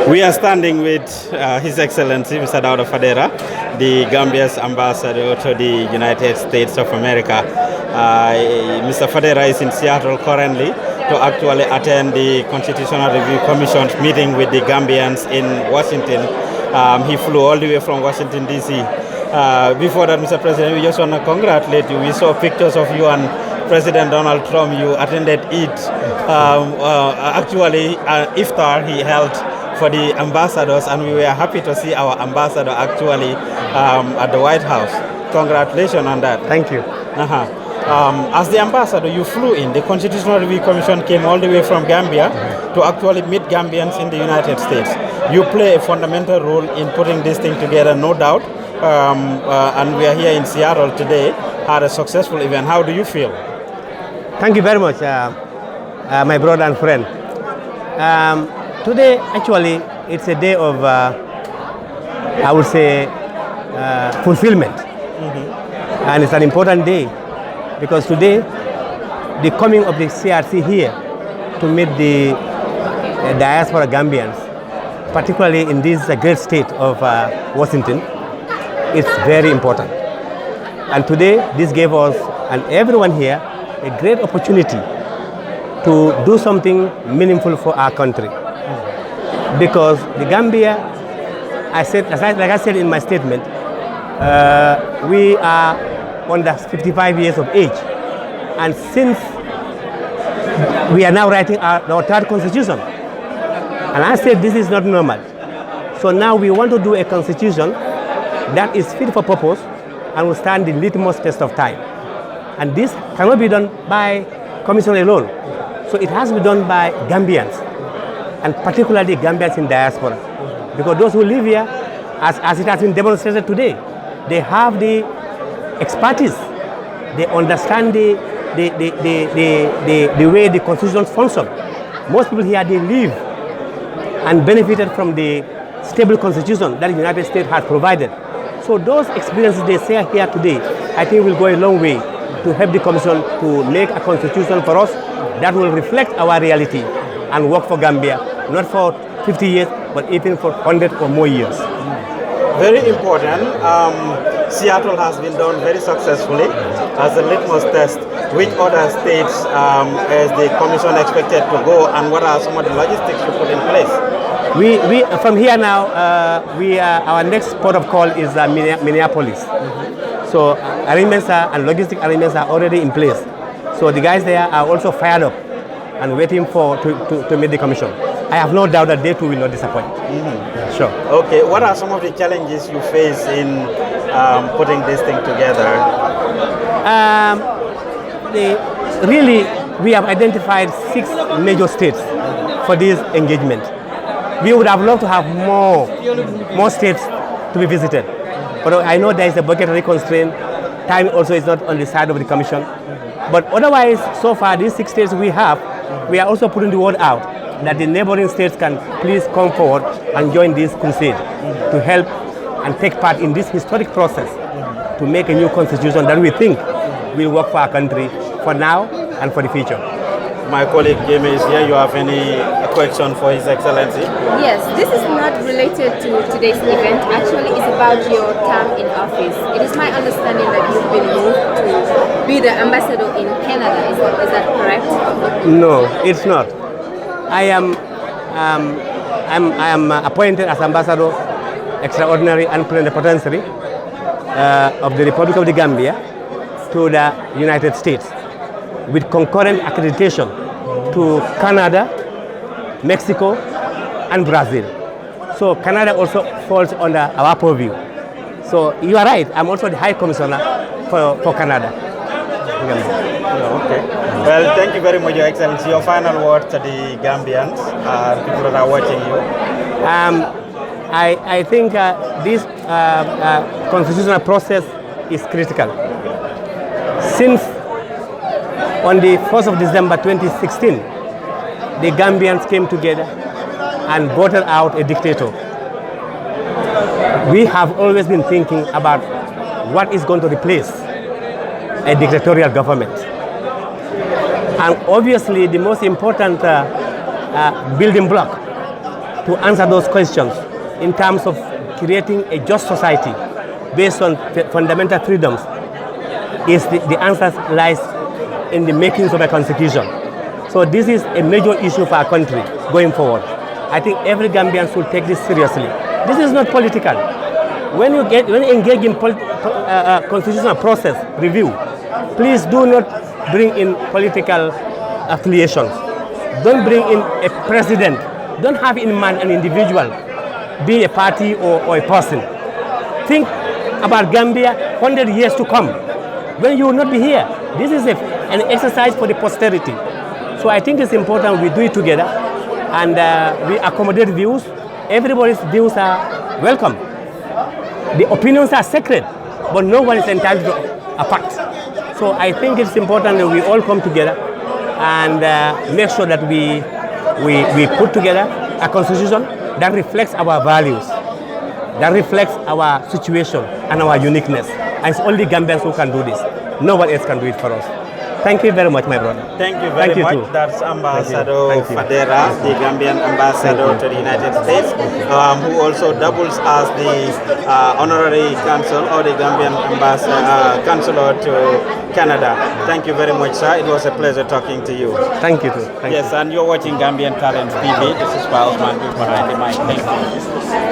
We are standing with His Excellency Mr. Dawda Fadera, the Gambia's ambassador to the United States of America. Mr. Fadera is in Seattle currently to actually attend the Constitutional Review Commission's meeting with the Gambians in Washington. He flew all the way from Washington, D.C. Before that, Mr. President, we just want to congratulate you. We saw pictures of you and President Donald Trump. You attended Eid. Actually, iftar he held for the ambassadors, and we were happy to see our ambassador actually at the White House. Congratulations on that. Thank you. As the ambassador, you flew in. The Constitutional Review Commission came all the way from Gambia to actually meet Gambians in the United States. You play a fundamental role in putting this thing together, no doubt. And we are here in Seattle today, had a successful event. How do you feel? Thank you very much, my brother and friend. Today, actually, it's a day of, I would say, fulfillment. And it's an important day because today, the coming of the CRC here to meet the diaspora Gambians, particularly in this great state of Washington, it's very important. And today, this gave us and everyone here a great opportunity to do something meaningful for our country. Because the Gambia, like I said in my statement, we are under 55 years of age. And since we are now writing our third constitution, and I said this is not normal. So now we want to do a constitution that is fit for purpose and will stand the litmus test of time. And this cannot be done by commission alone. So it has to be done by Gambians, and particularly Gambians in diaspora. Because those who live here, as it has been demonstrated today, they have the expertise, they understand the way the constitutions function. Most people here, they live and benefited from the stable constitution that the United States has provided. So those experiences they share here today, I think will go a long way to help the Commission to make a constitution for us that will reflect our reality and work for Gambia, not for 50 years, but even for 100 or more years. Very important. Seattle has been done very successfully as a litmus test. Which other states is the Commission expected to go, and what are some of the logistics you put in place? We from here now, our next port of call is Minneapolis. So arrangements and logistic arrangements are already in place. So the guys there are also fired up and waiting to meet the Commission. I have no doubt that they too will not disappoint. Sure. Okay, what are some of the challenges you face in putting this thing together? Really, we have identified 6 major states for this engagement. We would have loved to have more states to be visited. But I know there is a budgetary constraint. Time also is not on the side of the Commission. But otherwise, so far, these 6 states we have, we are also putting the word out that the neighboring states can please come forward and join this crusade to help and take part in this historic process to make a new constitution that we think will work for our country for now and for the future. My colleague Jamie is here. You have any question for His Excellency? Yes, this is not related to today's event. Actually, it's about your term in office. It is my understanding that you've been moved to be the ambassador in Canada. Is that correct? No, it's not. I am appointed as ambassador extraordinary and plenipotentiary of the Republic of the Gambia to the United States, with concurrent accreditation to Canada, Mexico, and Brazil. So Canada also falls under our purview. So you are right, I'm also the High Commissioner for Canada. Okay. Well, thank you very much, Your Excellency. Your final word to the Gambians, people that are watching you. I think this constitutional process is critical. Since on the 1st of December 2016, the Gambians came together and voted out a dictator. We have always been thinking about what is going to replace a dictatorial government. And obviously the most important building block to answer those questions in terms of creating a just society based on fundamental freedoms, the answer lies in the makings of a constitution. So this is a major issue for our country going forward. I think every Gambian should take this seriously. This is not political. When you engage in constitutional process review, please do not bring in political affiliations. Don't bring in a president. Don't have in mind an individual, be a party or a person. Think about Gambia 100 years to come, when you will not be here. This is an exercise for the posterity. So I think it's important we do it together and we accommodate views. Everybody's views are welcome. The opinions are sacred, but no one is entitled to a part. So I think it's important that we all come together and make sure that we put together a constitution that reflects our values, that reflects our situation and our uniqueness. And it's only Gambians who can do this. No one else can do it for us. Thank you very much, my brother. Thank you very much. Too. That's Ambassador Fadera, the Gambian ambassador to the United States, who also doubles as the honorary consul or the Gambian consular to Canada. Thank you very much, sir. It was a pleasure talking to you. Thank you, too. Yes, and you're watching Gambian Talents TV. This is Pa Osman behind the mic. Thank you.